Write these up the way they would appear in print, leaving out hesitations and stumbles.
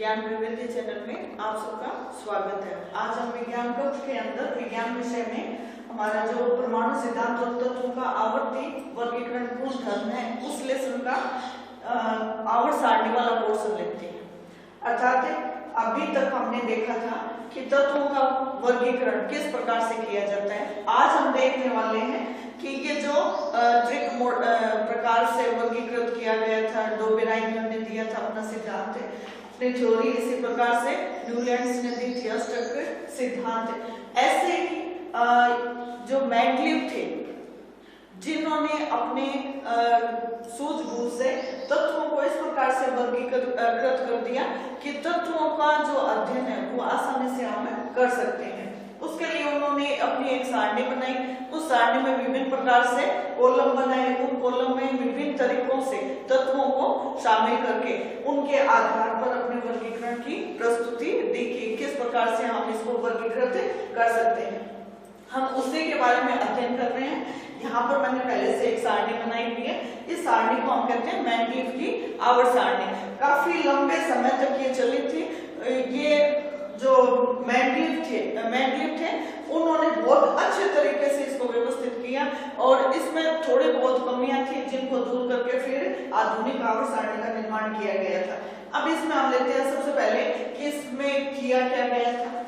ज्ञान विविधि चैनल में आप सबका स्वागत है। आज हम विज्ञान कक्ष के अंदर विज्ञान विषय में हमारा जो परमाणु सिद्धांत और तत्वों का आवर्ती वर्गीकरण पूर्ण धर्म है उस लेसन का आवर्त सारणी वाला पोर्शन लेते हैं। अर्थात अभी तक हमने देखा था कि तत्वों का वर्गीकरण किस प्रकार से किया जाता है। आज हम देखने वाले हैं कि ये जो ट्रिक प्रकार से वर्गीकृत किया गया था, डोबेराइनर ने दिया था अपना सिद्धांत, अपनी थ्योरी, इसी प्रकार से न्यूलैंड्स ने दी थी अस्टक सिद्धांत। ऐसे ही जो मेंडलीव थे जिन्होंने अपने सूझबूझ से तत्वों को इस प्रकार से वर्गीकृत कर दिया कि तत्वों का जो अध्ययन है वो आसानी से हम कर सकते हैं। उसके लिए उन्होंने अपनी एक सारणी बनाई। उस सारणी में विभिन्न प्रकार से कॉलम बनाए। उन कॉलम में विभिन्न तरीकों से तत्वों को शामिल करके उनके आधार पर अपने वर्गीकरण की प्रस्तुति दी कि किस प्रकार से हम इसको वर्गीकृत कर सकते हैं। हम उसी के बारे में अध्ययन कर रहे हैं। यहाँ पर मैंने पहले से एक सारणी बनाई हुई है। इस सारणी को हम कहते हैं मेंडलीव की आवर्त सारणी। काफी लंबे समय तक ये चली थी। ये जो मेंडलीव थे उन्होंने बहुत अच्छे तरीके से इसको व्यवस्थित किया और इसमें थोड़ी बहुत कमियां थी जिनको दूर करके फिर आधुनिक आवर्त सारणी का निर्माण किया गया था। अब इसमें हम लेते हैं सबसे पहले कि इसमें किया क्या गया था।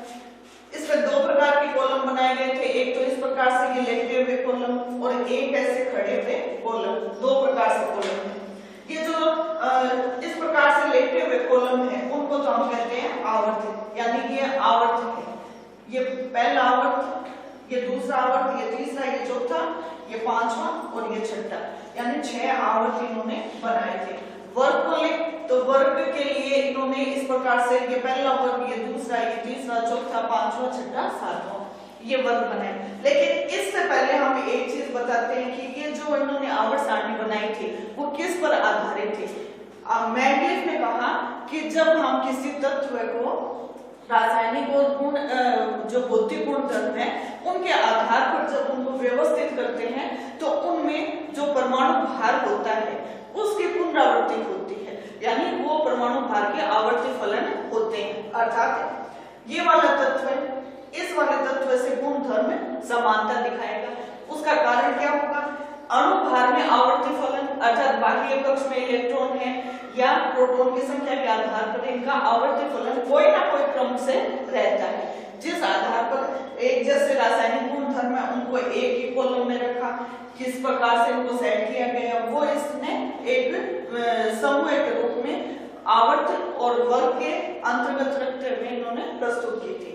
इसमें दो प्रकार के कॉलम बनाए गए थे। एक तो इस प्रकार से ये लेटे हुए कॉलम और एक ऐसे खड़े हुए कॉलम। दो प्रकार से कॉलम है। ये जो इस प्रकार से लेटे हुए कॉलम है उनको तो हम कहते हैं आवर्त, यानी कि ये आवर्त है। ये पहला आवर्त, ये दूसरा आवर्त, ये तीसरा, ये चौथा, ये पांचवा और ये छठा, यानी 6 आवर्त इन्होंने बनाए थे। वर्ग को ले तो वर्ग के लिए इन्होंने इस प्रकार से ये पहला वर्ग, ये दूसरा, ये तीसरा, चौथा, पांचवा, छठा, सातवां, ये वर्ग बनाए। लेकिन इससे पहले हम एक चीज बताते हैं कि ये जो इन्होंने आवर्त सारणी बनाई थी वो किस पर आधारित थी। मेंडलीव ने कहा कि जब हम किसी तत्व को रासायनिक और गुण जो भौतिक गुण धर्म है उनके आधार पर जब उनको व्यवस्थित करते हैं तो उनमें जो परमाणु भार होता है उसकी पुनरावृत्ति होती है, यानी वो परमाणु भार के आवर्ती फलन होते हैं। अर्थात ये वाला तत्व इस वाले तत्व से गुण धर्म समानता दिखाएगा। उसका कारण क्या होगा? अणु भार में आवर्ती फलन, अर्थात बाह्य कक्ष में इलेक्ट्रॉन है या प्रोटॉन की संख्या के आधार पर इनका आवर्ती फलन कोई ना कोई क्रम से रहता है। जिस आधार पर एक जैसे रासायनिक गुण धर्म है उनको एक ही कॉलम में रखा, किस प्रकार से इनको सेट किया गया वो इसने एक समूह के रूप में आवर्त और वर्ग के अंतर्गत रखते हुए इन्होंने प्रस्तुत की थी।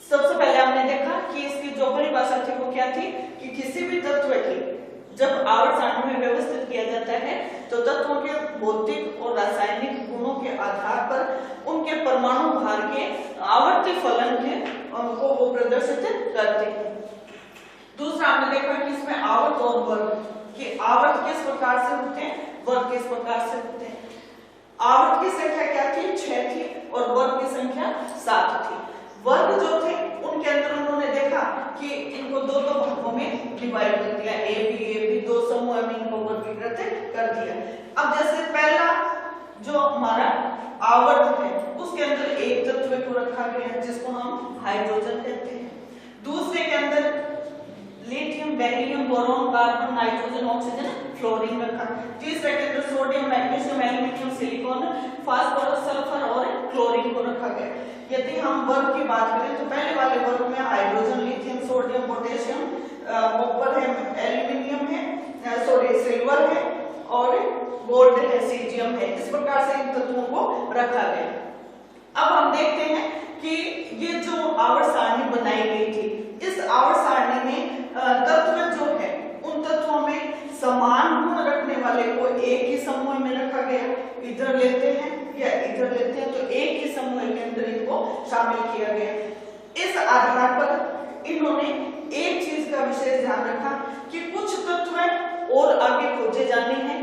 सबसे पहले हमने देखा कि इसकी जो परिभाषा थी वो क्या थी कि किसी भी तत्व की जब आवर्त सारणी में व्यवस्थित किया जाता है तो तत्वों के भौतिक और रासायनिक गुणों के आधार पर उनके परमाणु भार के आवर्ती फलन के को वो प्रदर्शित करते हैं। दूसरा हमने देखा कि इसमें आवर्त और वर्ग कि आवर्त किस प्रकार से होते हैं, वर्ग किस प्रकार से होते हैं। आवर्त की संख्या क्या थी? 6 थी और वर्ग की संख्या 7 थी। वर्ग जो थे उनके अंदर उन्होंने देखा कि इनको दो भागों में डिवाइड कर दिया, ए बी दो समूह में इनको वर्गीकृत कर दिया। अब जैसे पहला जो हमारा आवर्त है उसके अंदर एक तत्व को रखा गया है जिसको हम हाइड्रोजन कहते हैं। दूसरे के अंदर lithium, beryllium, boron, carbon, nitrogen, oxygen, fluorine रखा। तीसरे के अंदर sodium, magnesium, aluminium, silicon, phosphorus, sulphur और क्लोरीन को रखा गया। यदि हम वर्ग की बात करें तो पहले वाले वर्ग में hydrogen, lithium, sodium, potassium, copper है, एल्यूमिनियम है, सिल्वर है और गोल्ड है, सीजियम है। इस प्रकार से इन तत्वों को रखा गया। अब हम देखते हैं कि ये जो आवर्त सारणी बनाई गई थी इस आवर्त सारणी में तत्व जो है उन तत्वों में समान गुण रखने वाले को एक ही समूह में रखा गया। इधर लेते हैं या इधर लेते हैं तो एक ही समूह के अंदर इनको शामिल किया गया। इस आधार पर इन्होंने एक चीज का विशेष ध्यान रखा कि कुछ तत्व और आगे खोजे जाने हैं।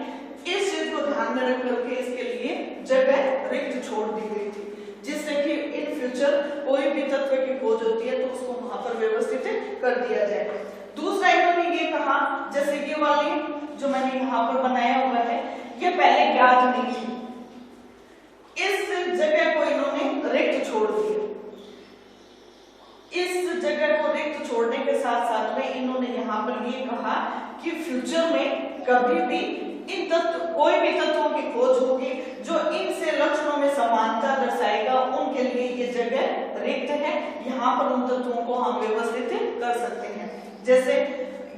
इस चीज को ध्यान में रख करके इसके लिए जगह रिक्त छोड़ दी गई थी जिससे कि इन फ्यूचर कोई भी तत्व की खोज होती है तो उसको वहां पर व्यवस्थित कर दिया जाए। दूसरा इन्होंने ये कहा जैसे ये वाली जो मैंने यहाँ पर बनाया हुआ है ये पहले ज्ञात नहीं थी। इस जगह को ने ये कहा कि फ्यूचर में कभी भी इन तत्व कोई भी तत्वों की खोज होगी जो इनसे लक्षणों में समानता दर्शाएगा, उनके लिए ये जगह रिक्त है। यहाँ पर उन तत्वों को हम व्यवस्थित कर सकते हैं। जैसे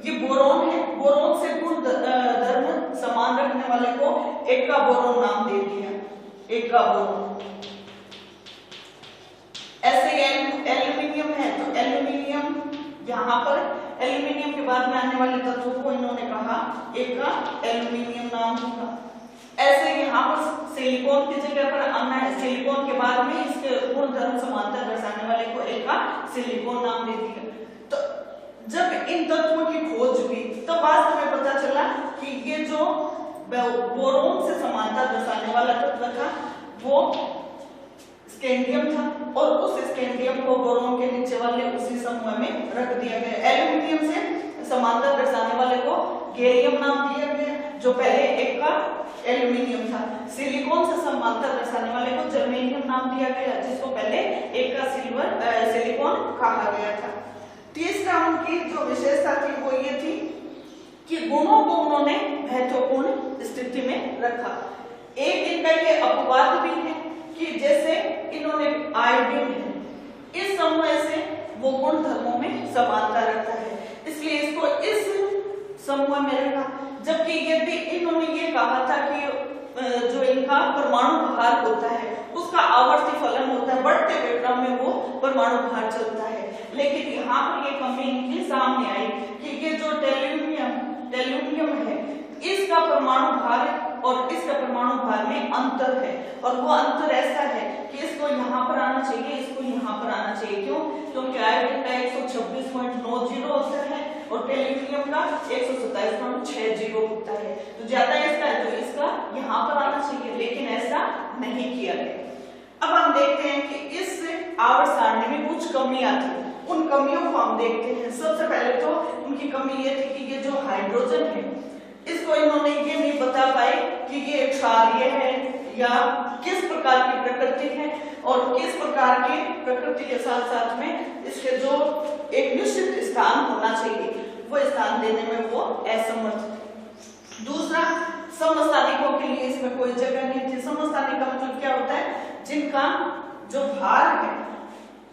ये बोरोन है, बोरोन से गुण धर्म समान रखने वाले को एक्का बोरोन नाम दे दिया, एक्का बोरोन। ऐसे एल्यूमिनियम है तो एल्यूमिनियम, यहाँ पर एल्यूमिनियम के बाद में आने वाले तत्व को इन्होंने कहा एक्का एल्यूमिनियम नाम होगा। ऐसे यहाँ पर सिलिकॉन की जगह पर आना है, सिलिकॉन के बाद में इसके गुण धर्म समानता दर्शाने वाले को एक्का सिलिकॉन नाम दे दिया। तो जब इन तत्वों की खोज हुई तो वास्तव में पता चला कि ये जो बोरोन से समानता दर्शाने वाला तत्व था वो स्कैंडियम था, और उस स्कैंडियम को बोरोन के नीचे वाले उसी समूह में रख दिया गया। एल्यूमिनियम से समानता दर्शाने वाले को गैलियम नाम दिया गया, जो पहले एक्का एल्यूमिनियम था। सिलिकॉन से समानता दर्शाने वाले को जर्मेनियम नाम दिया गया, जिसको पहले एक्का सिलिकॉन कहा गया था। तीसरा उनकी जो विशेषता थी वो ये थी कि गुणों को उन्होंने महत्वपूर्ण स्थिति में रखा। एक इनका ये अपवाद भी है कि जैसे इन्होंने आयोडीन है, इस समूह से वो गुण धर्मों में समानता रखता है, इसलिए इसको इस समूह में रखा। जबकि यदि इन्होंने ये कहा था कि जो इनका परमाणु भार होता है उसका आवर्ती फलन होता है, बढ़ते हुए क्रम में वो परमाणु भार चलता है। लेकिन यहाँ पर ये कमी इनके सामने आई कि ये जो टेल्यूमियम है इसका परमाणु भार और इसका परमाणु भार में अंतर है, और वो अंतर ऐसा है कि इसको यहाँ पर आना चाहिए, इसको यहाँ पर आना चाहिए। क्यों? क्योंकि आयोडीन का 126.90 होता है और टेल्यूमियम का 127.60 होता है, तो ज्यादा इसका है तो इसका यहाँ पर आना चाहिए, लेकिन ऐसा नहीं किया गया। अब हम देखते हैं कि इस आवर्त सारणी में कुछ कमियां थी, उन कमियों को हम देखते हैं। सबसे पहले तो उनकी कमी ये थी कि ये जो हाइड्रोजन है इसको इन्होंने ये नहीं बता पाए कि ये क्षारीय है या किस प्रकार की प्रकृति है, और किस प्रकार की प्रकृति के साथ साथ में इसके जो एक निश्चित स्थान होना चाहिए वो स्थान देने में वो असमर्थ। दूसरा, समस्थानिकों के लिए इसमें कोई जगह नहीं थी। समस्थानिक का मतलब क्या होता है? जिनका जो भार है,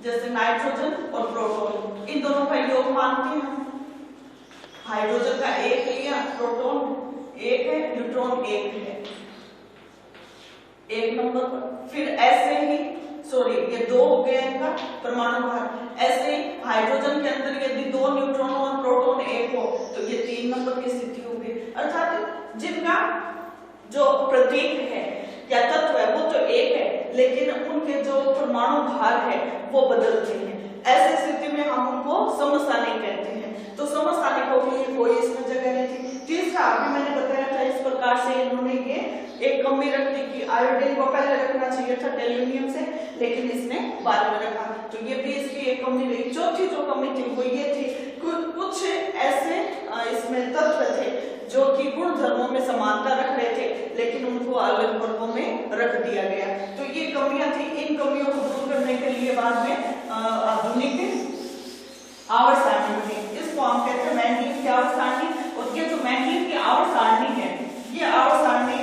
जैसे नाइट्रोजन और प्रोटॉन, इन दोनों का योग मानते हैं। हाइड्रोजन का एक लिया, प्रोटॉन एक है, न्यूट्रॉन एक है, एक नंबर पर। फिर ऐसे ही ये 2 हो गया इनका परमाणु भार। ऐसे हाइड्रोजन के अंदर यदि 2 न्यूट्रॉन और प्रोटॉन एक हो तो ये 3 नंबर की स्थिति होगी। अर्थात जिनका जो प्रतीक है या तत्व है वो तो एक है, लेकिन उनके जो परमाणु भार है वो बदलते हैं। ऐसी स्थिति में हम उनको समस्थानिक कहते हैं। तो समस्थानिकों के लिए कोई इसमें जगह नहीं थी। तीसरा, अभी मैंने बताया था इस प्रकार से इन्होंने ये एक कमी रख दी कि आयोडीन को पहले रखना चाहिए था टेल्यूमियम से, लेकिन इसने बाद में रखा, तो ये भी इसकी एक कमी रही। चौथी जो कमी थी वो ये थी कुछ ऐसे इसमें तत्व थे जो कि गुण धर्मों में समानता रख रहे थे, लेकिन उनको अलग वर्गों में रख दिया गया। तो ये कमियां थी। इन कमियों को दूर करने के लिए बाद में आधुनिक आवर्त सारणी बनी। इसको हम कहते हैं मेंडलीव की आवर्त सारणी। और ये जो मेंडलीव की आवर्त सारणी है, ये आवर्त सारणी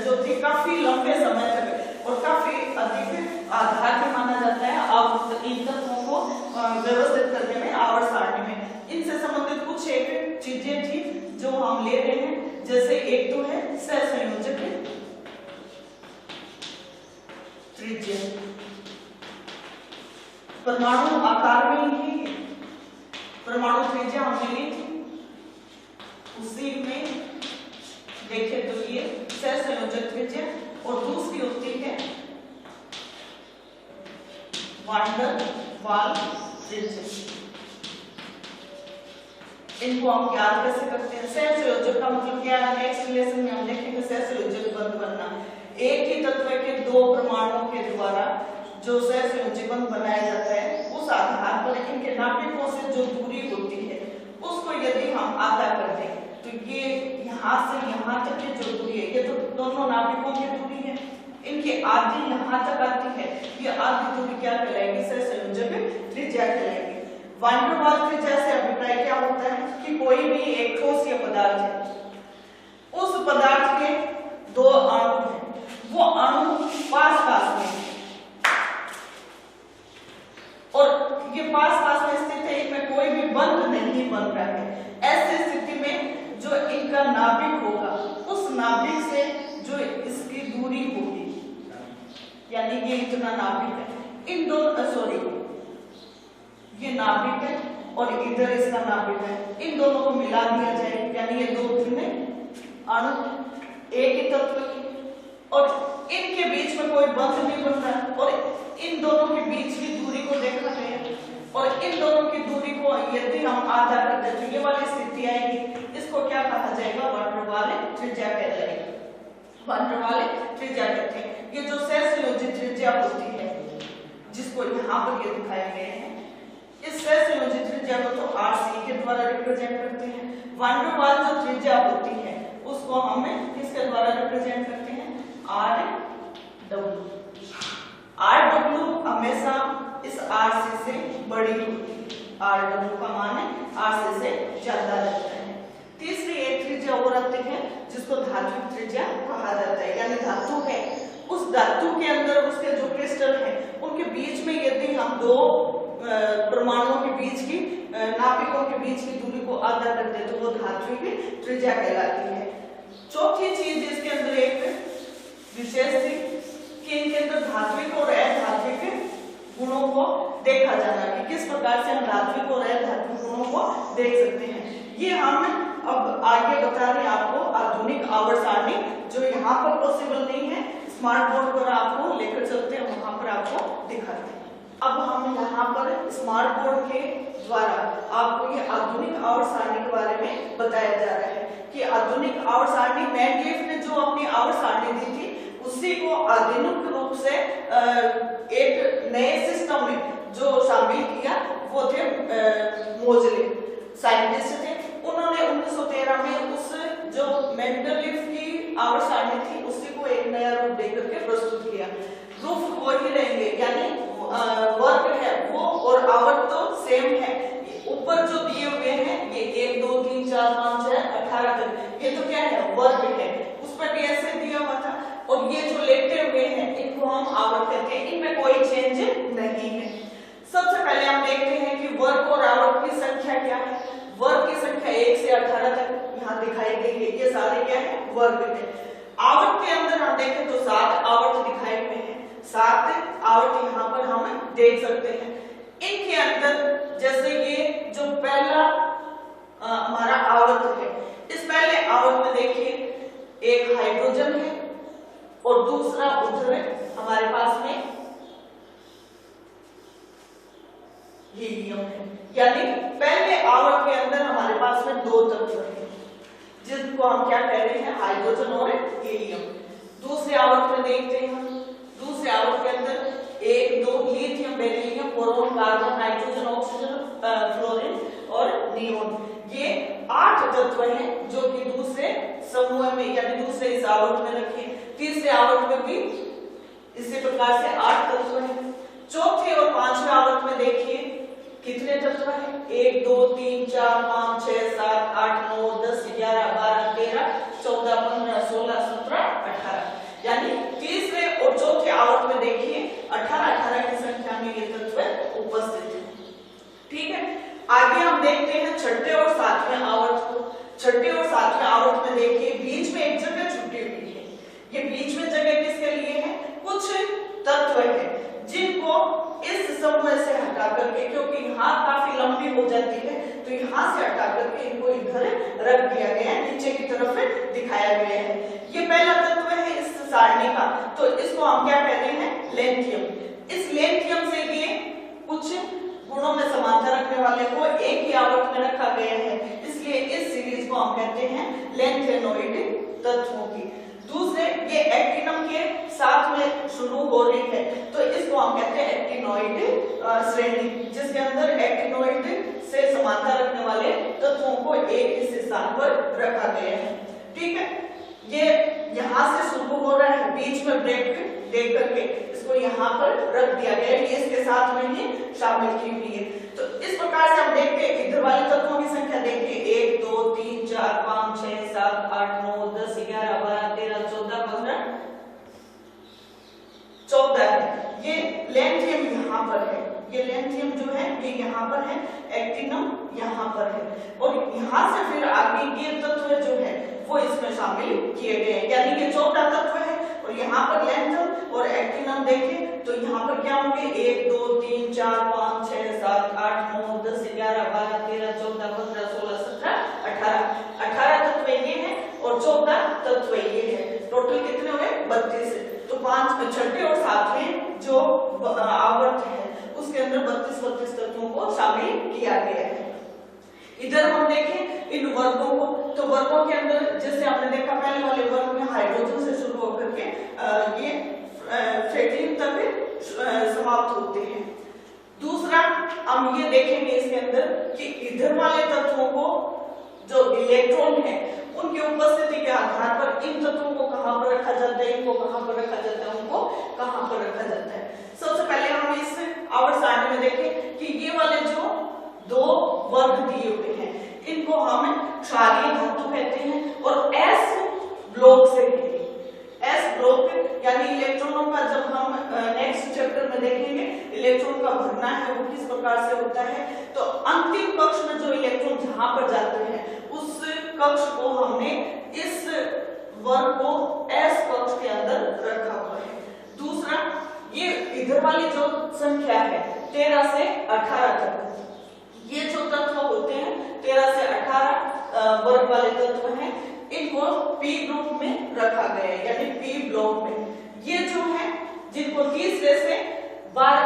जो थी काफी लंबे समय तक और काफी अधिक आधार माना जाता है अब इन तत्वों को व्यवस्थित करने में, आवर्त सारणी में। इनसे संबंधित कुछ एक चीजें थी जो हम ले रहे हैं। जैसे एक तो है सहसंयोजक त्रिज्या, परमाणु आकार में ही परमाणु त्रिज्या हमने ली थी, उसी में देखें तो ये सहसंयोजक त्रिज्या। और दूसरी होती है वान डेर वाल्स त्रिज्या। इनको हम ज्ञात कैसे करते हैं? सहसंयोजक का मतलब क्या है? नेक्स्ट लेसन में हम देखेंगे सहसंयोजक बंध बनना। एक ही तत्व के 2 परमाणुओं के द्वारा जो सहसंयोजक बंध बनाया जाता है, उस आधार पर इनके नाभिकों से जो दूरी होती है उसको यदि हम आधा कर दें तो ये यहाँ से यहाँ तक की जो दूरी है, ये तो दोनों नाभिकों की दूरी है, इनकी आधी यहाँ तक आती है, ये आधी दूरी क्या कहलाएगी? सहसंयोजक त्रिज्या कहलाएगी। वान डेर वाल्स त्रिज्या से अभिप्राय क्या होता है कि कोई भी एक ठोस या पदार्थ है, उस पदार्थ के दो अणु हैं, वो अणु पास पास में और ये पास पास में स्थित है, इनमें कोई भी बंध नहीं बन रहा है। ऐसी स्थिति में जो इनका नाभिक होगा, उस नाभिक से जो इसकी दूरी होगी, यानी ये इतना नाभिक है, इन दोनों ये नाभिक है और इधर इसका नाभिक है, इन दोनों को मिला दिया जाए, यानी ये दो भिन्न अणु एक ही तत्व की, और इनके बीच में कोई बंध नहीं बन रहा है, और इन दोनों के बीच की दूरी को देखा गया, और इन दोनों की दूरी को यदि हम आधा कर दें तो ये वाली स्थिति आएगी। इसको क्या कहा जाएगा? वान डेर वाल्स त्रिज्या कहलाएगी। वान डेर वाल्स त्रिज्या कहते हैं। ये जो सहसंयोजित त्रिज्या होती है, जिसको यहाँ पर ये दिखाया गया है, इस सहसंयोजित त्रिज्या को तो RC के द्वारा रिप्रेजेंट करते हैं। वान डेर वाल्स जो त्रिज्या होती है उसको हमें किसके द्वारा रिप्रेजेंट करते हैं? RW। RW हमेशा इस RC से बड़ी होती है। RW का मान है RC से ज्यादा रहता है। तीसरी एक त्रिज्या और आती है जिसको धात्विक त्रिज्या कहा जाता है, यानी धातु है, उस धातु के अंदर उसके जो क्रिस्टल है उनके बीच में यदि हम दो परमाणुओं के बीच की नाभिकों के बीच की दूरी को आधा कर दे तो वो धात्विक त्रिज्या कहलाती है। चौथी चीज इसके अंदर एक विशेष थी कि इनके अंदर धात्विक और अधात्विक गुणों को देखा जाना, कि किस प्रकार से हम धात्विक और अधात्विक गुणों को देख सकते हैं। ये हम अब आगे बता रहे हैं आपको आधुनिक आवर्त सारणी, जो यहाँ पर पॉसिबल नहीं है, स्मार्ट बोर्ड पर आपको लेकर चलते हैं, वहां पर आपको दिखाते हैं। अब हम यहाँ पर स्मार्ट बोर्ड के द्वारा आपको ये आधुनिक आवर्त सारणी के बारे में बताया जा रहा है कि आधुनिक आवर्त सारणी मेंडलीफ ने जो अपनी आवर्त सारणी दी थी उसी को आधुनिक रूप से एक नए सिस्टम में जो शामिल किया वो थे मोजले साइंटिस्ट थे। उन्होंने 1913 में उस जो मेंडलीफ की आवर्त सारणी थी उसी को एक नया रूप देकर के प्रस्तुत किया। रूप वही रहेंगे, यानी वर्ग है वो और आवर्त तो सेम है। ऊपर जो दिए हुए हैं ये 1 2 3 4 5 6 18 तक, ये तो क्या है? वर्ग है। उस पर भी ऐसे दिया हुआ था, और ये जो लेटे हुए हैं इनको हम आवर्त कहते हैं, इनमें कोई चेंज नहीं है। सबसे पहले हम देखते हैं कि वर्ग और आवर्त की संख्या क्या है। वर्ग की संख्या 1 से 18 तक यहाँ दिखाई गई है, ये सारे क्या है? वर्ग है। आवर्त के अंदर हम देखें तो 7 आवर्त दिखाए हुए हैं, 7 आवर्त यहाँ पर हम देख सकते हैं। इनके अंदर जैसे ये जो पहला हमारा आवर्त है, इस पहले आवर्त में देखिए एक हाइड्रोजन है और दूसरा उधर हमारे पास में हीलियम है, यानी पहले आवर्त के अंदर हमारे पास में 2 तत्व हैं जिनको हम क्या कह रहे हैं? हाइड्रोजन और हीलियम। दूसरे आवर्त में देखते हैं हम, दूसरे आवर्त के अंदर 1 2 lithium, beryllium, boron, carbon, nitrogen, oxygen, fluorine और नियोन। ये 8 तत्व हैं जो कि दूसरे समूह में यानी दूसरे इस आवर्त में रखे। तीसरे आवर्त में भी इसी प्रकार से 8 तत्व हैं। चौथे और पांचवें आवर्त में देखिए कितने तत्व हैं? 1 2 3 4 5 6 7 8 9 10 11 12 13 14 15 16 17 18, यानी तीसरे और चौथे आवर्त में देखिए 18 की संख्या में ये तत्व उपस्थित है। ठीक है, आगे हम देखते हैं छठे और सातवें आवर्त को। छठे और सातवें आवर्त में देखिए बीच में एक जगह छुट्टी हुई है। ये बीच में जगह किसके लिए है? कुछ तत्व है जिनको इस समूह से हटा करके, क्योंकि यहाँ काफी लंबी हो जाती है तो यहाँ से हटा करके इनको इधर रख दिया गया है, नीचे की तरफ दिखाया गया है। ये पहला तत्व है इस सारणी का, तो इसको हम क्या कह रहे हैं? लेंथियम। इस लेंथियम से ये कुछ गुणों में समानता रखने वाले को एक ही आवर्त में रखा गया है, इसलिए इस सीरीज को हम कहते हैं लेंथेनोइड तत्वों की। दूसरे ये एक्टिनम के साथ में शुरू हो रही है तो इसको हम कहते हैं एक्टिनोइड श्रेणी, जिसके अंदर एक्टिनोइड से समानता रखने वाले तत्वों को एक ही स्थान पर रखा गया है। ठीक है, ये यहाँ से शुरू हो रहा है, बीच में ब्रेक देख करके इसको को यहाँ पर रख दिया गया है, ये इसके साथ में ही शामिल की हुई है। तो इस प्रकार से हम देखते हैं इधर वाले तत्वों की संख्या देखिए 1 2 3 4 5 6 7 8 9 10 11 12 13 14 15 14 है। ये लैंथियम यहाँ पर है, ये लैंथियम जो है ये यहाँ पर है, एक्टिनम यहाँ पर है, और यहाँ से फिर आगे ये तत्व जो है वो इसमें शामिल किए गए हैं, यानी ये 14 तत्व है। और यहाँ पर लैंथियम और एक्टिनम देखें तो यहाँ पर क्या होंगे 1 2 3 4 5 6 7 8 9 10 11 12 13 14 15 16 17 18 तत्व ये है और 14 तत्व ये है। टोटल कितने हुए 32। तो 5 छठे और 7वें जो आवर्त है उसके अंदर 32 तत्वों को शामिल किया गया है। इधर हम देखें इन वर्गों को, तो वर्गों के अंदर जैसे आपने देखा पहले वाले वर्ग में हाइड्रोजन से शुरू होकर के ये फ्रेटियम तक समाप्त होते हैं। दूसरा हम ये देखेंगे इसके अंदर कि इधर वाले तत्वों को जो इलेक्ट्रॉन है उनकी उपस्थिति के आधार पर इन तत्वों को कहां पर रखा जाता है, इनको कहां पर रखा जाता है, उनको कहां पर रखा जाता है। सबसे पहले हम इस आवर्त सारणी में देखें कि ये वाले जो दो वर्ग दिए हुए हैं इनको हम क्षारीय धातु कहते हैं और एस ब्लॉक से एस ब्लॉक यानी इलेक्ट्रॉनों का जब हम नेक्स्ट चैप्टर में देखेंगे इलेक्ट्रॉन का भरना है वो किस प्रकार से होता है। तो अंतिम कक्ष में जो इलेक्ट्रॉन जहां पर जाते हैं उस कक्ष को हमने इस वर्ग को एस कक्ष के अंदर रखा हुआ है। दूसरा ये इधर वाली जो संख्या है 13 से 18 तक, ये जो तत्व होते हैं 13 से 18 वर्ग वाले तत्व हैं, इनको पी ग्रुप में रखा गया है यानी पी ब्लॉक में। ये जो है जिनको 30 से 12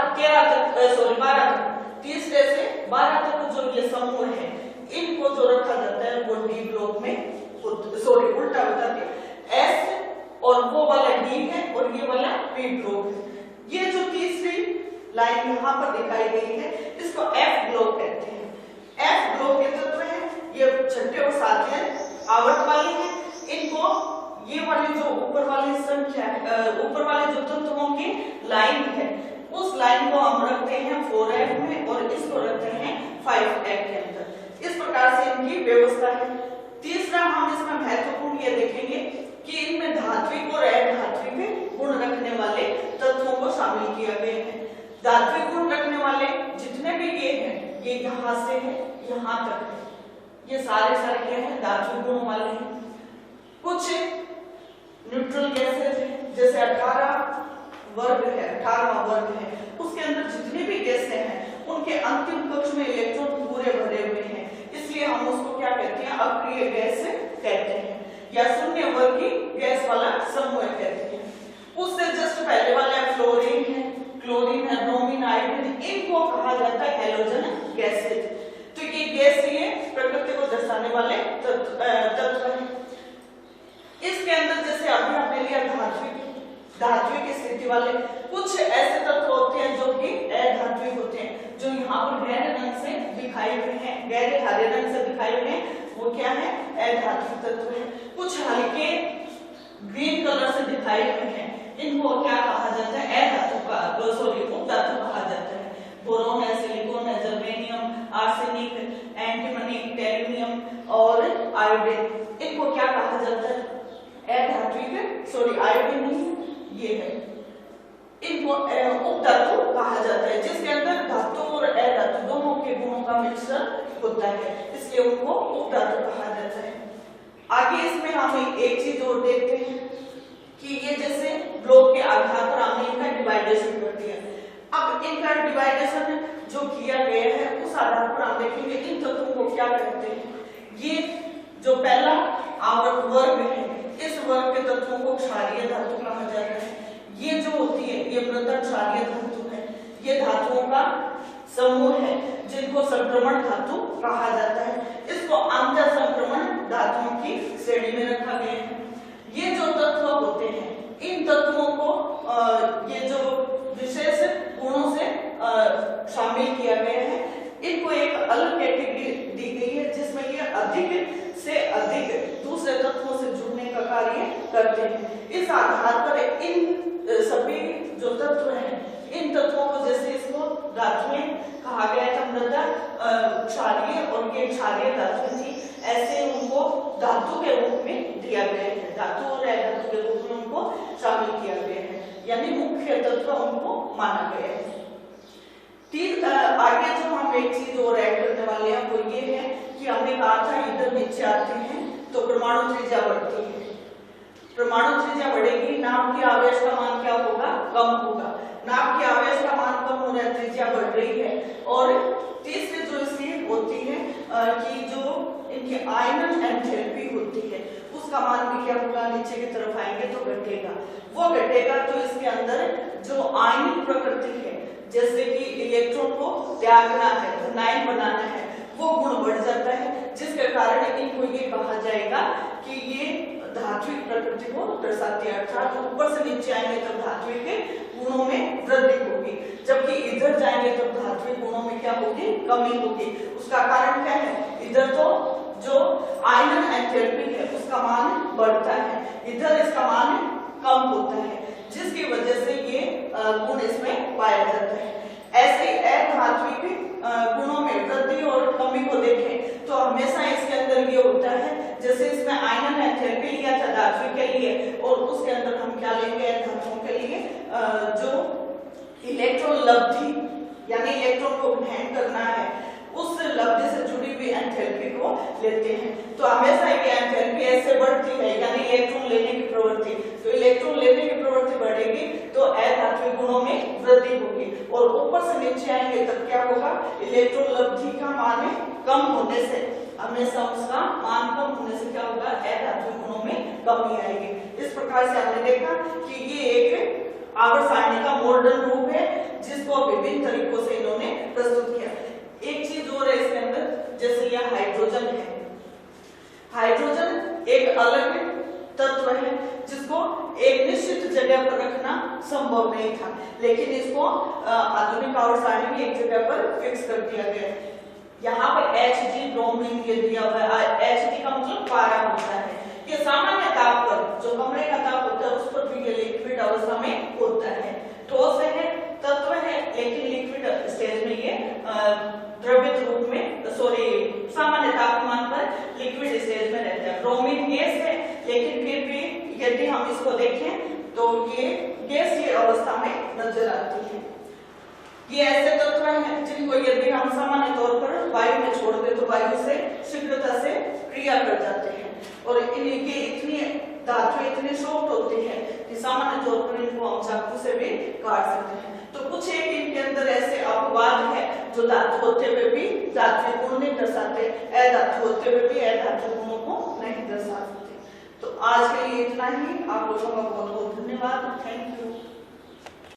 तक जो ये समूह है इनको जो रखा जाता है वो डी ब्लॉक में, सॉरी उल्टा बता दिया, एस और वो वाला डी है और ये वाला पी ब्लॉक है। ये जो तीसरी लाइन यहाँ पर दिखाई गई है इसको एफ ब्लॉक कहते हैं। एफ ब्लॉक के तत्व हैं ये छठे और सातवें आवर्त वाले हैं। इनको ये वाली जो ऊपर वाली संख्या ऊपर वाले जो तत्वों की लाइन है उस लाइन को हम रखते हैं 4f में और इसको रखते हैं 5f के अंदर। इस प्रकार से इनकी व्यवस्था है। तीसरा हम इसमें महत्वपूर्ण ये देखेंगे कि इनमें धात्विक और अधात्विक गुण रखने वाले तत्वों को शामिल किया गया है। धात्विक गुण रखने वाले जितने भी ये हैं ये यहाँ से है यहाँ तक है, ये सारे क्या है धात्विक गुण वाले हैं। कुछ न्यूट्रल गैसेज हैं जैसे 18वां वर्ग है उसके अंदर जितने भी गैसें हैं उनके अंतिम कक्ष में इलेक्ट्रॉन पूरे भरे हुए हैं, इसलिए हम उसको क्या कहते हैं अक्रिय गैस कहते हैं या शून्य वर्ग की गैस वाला समूह कहते हैं। उससे जस्ट पहले वाले फ्लोरीन है, क्लोरीन है, ब्रोमीन, आयोडीन, इनको कहा जाता है हैलोजन गैसेज। तो ये गैस ये प्रकृति को दर्शाने वाले तत्व हैं। इसके अंदर जैसे अभी हमने लिया धात्विक स्थिति वाले कुछ ऐसे तत्व होते हैं जो कि अधात्विक होते हैं, जो यहाँ पर गहरे रंग से दिखाई हुए हैं, गहरे हरे रंग से दिखाई हुए हैं, वो क्या है अधात्विक तत्व है। कुछ हल्के ग्रीन कलर से दिखाई हुए हैं, इनको क्या कहा जाता है उपधातु कहा जाता है। बोरोन है, सिलिकॉन है, जर्मेनियम, आर्सेनिक, एंटीमनी, टेल्युमियम और आयोडीन, इनको क्या कहा जाता है अधात्विक, आयोडीन नहीं ये है, इनको उपधातु कहा जाता है जिसके अंदर धातु और अधातु दोनों के गुणों का मिश्रण होता है, इसलिए उनको उपधातु कहा जाता है। आगे इसमें हम एक चीज और देखते हैं कि ये जैसे ब्लॉक के आधार पर हमने इनका डिवाइडेशन कर दिया। अब इनका डिवाइडेशन जो किया गया है उस आधार पर हम देखेंगे इन तत्वों को क्या कहते हैं। ये जो पहला आवर्त वर्ग है इस वर्ग के तत्वों को क्षारीय धातु कहा जाता है। ये जो होती है ये मृदा क्षारीय धातु है, ये धातुओं का समूह है जिनको संक्रमण धातु कहा जाता है। इसको अंतर संक्रमण धातुओं की श्रेणी में रखा गया है। ये जो तत्व होते हैं इन तत्वों को ये जो विशेष गुणों से शामिल किया गया है, इनको एक अलग कैटेगरी दी गई है जिसमें ये अधिक से अधिक दूसरे तत्वों से जुड़ने का कार्य करते हैं। इस आधार पर इन सभी जो तत्व हैं, इन तत्वों को जैसे इसको धातुएं कहा गया था, मृदा क्षारीय और ये क्षारीय धातु थी, ऐसे उनको धातु के रूप में दिया गया है, धातु और अधातु के रूप में उनको शामिल किया गया है, यानी मुख्य तत्व उनको माना गया है। आगे जो हम एक चीज और ऐड करने वाले हैं वो ये है कि हमने कहा था इधर नीचे आते हैं तो परमाणु त्रिज्या बढ़ती है, परमाणु त्रिज्या बढ़ेगी, नाभ के आवेश का मान क्या होगा, कम होगा, नाभ के आवेश का मान कम हो रहा है, त्रिज्या बढ़ रही है। और तीसरी जो इसकी होती है कि जो इनकी आयनन एंथैल्पी होती है उसका मान भी क्या होगा, नीचे की तरफ आएंगे तो घटेगा, वो घटेगा तो इसके अंदर जो आयनिक प्रकृति है, जैसे कि इलेक्ट्रॉन को त्यागना है, धनायन बनाना है, वो गुण बढ़ जाता है, जिसके कारण इनको ये कहा जाएगा कि ये धात्विक प्रकृति को दर्शाती है, अर्थात ऊपर से नीचे आएंगे तब धात्विक के गुणों में वृद्धि होगी, जबकि इधर जाएंगे तब धात्विक गुणों में क्या होगी, कमी होगी। उसका कारण क्या है, इधर तो जो आयनन एंथैल्पी है उसका मान बढ़ता है, इधर इसका मान कम होता है, जिसकी वजह से ये गुण इसमें पाया जाता है। ऐसे अधात्विक गुणों में वृद्धि और कमी को देखें तो हमेशा इसके अंदर ये होता है, जैसे इसमें आयनन एंथैल्पी लिया था धात्विक के लिए और उसके अंदर हम क्या लेंगे धातुओं के लिए, जो इलेक्ट्रॉन लब्धि यानी इलेक्ट्रॉन को ग्रहण करना है उस लब्धि से जुड़ी हुई एंथैल्पी को लेते हैं। तो हमेशा ये एंथैल्पी ऐसे बढ़ती है, यानी इलेक्ट्रॉन लेने की प्रवृत्ति, तो इलेक्ट्रॉन लेने की प्रवृत्ति बढ़ेगी तो अधात्विक गुणों में वृद्धि होगी, और ऊपर से नीचे आएंगे तब क्या होगा, इलेक्ट्रॉन लब्धि का मान कम होने से, हमेशा उसका मान कम होने से क्या होगा, अधात्विक गुणों में कमी आएगी। इस प्रकार से हमने देखा कि ये एक आवर्त सारणी का मॉडर्न रूप है जिसको विभिन्न तरीकों से इन्होंने प्रस्तुत किया। एक चीज और है इसके अंदर, जैसे यह हाइड्रोजन है, हाइड्रोजन एक अलग तत्व है जिसको एक निश्चित जगह पर रखना संभव नहीं था, लेकिन इसको आधुनिक आवर्त सारणी में एक जगह पर फिक्स कर दिया गया है। यहाँ पर Hg ब्रोमीन ये दिया हुआ है, Hg का मतलब पारा होता है, ये सामान्य ताप पर, जो कमरे का ताप होता है उस पर भी ये लिक्विड अवस्था में होता है, ठोस है, तत्व है, लेकिन लिक्विड स्टेज में ये द्रवित रूप में, सामान्य तापमान पर लिक्विड स्टेज में रहता है। ब्रोमीन गैस है, लेकिन फिर भी यदि हम इसको देखें तो ये गैसीय अवस्था में नजर आती है। ये ऐसे तत्व हैं जिनको यदि हम सामान्य तौर पर वायु में छोड़ दें तो वायु से शीघ्रता से क्रिया कर जाते हैं, और इनके इतनी धातु इतनी सॉफ्ट होती है कि सामान्य तौर पर इनको हम चाकू से भी काट सकते हैं। तो कुछ एक इनके अंदर ऐसे अपवाद है जो धातु होते हुए भी धात्विक गुण नहीं दर्शाते, अधातु होते हुए भी अधातु गुणों को नहीं दर्शा सकते। तो आज के लिए इतना ही, आप लोगों का बहुत बहुत धन्यवाद, थैंक यू।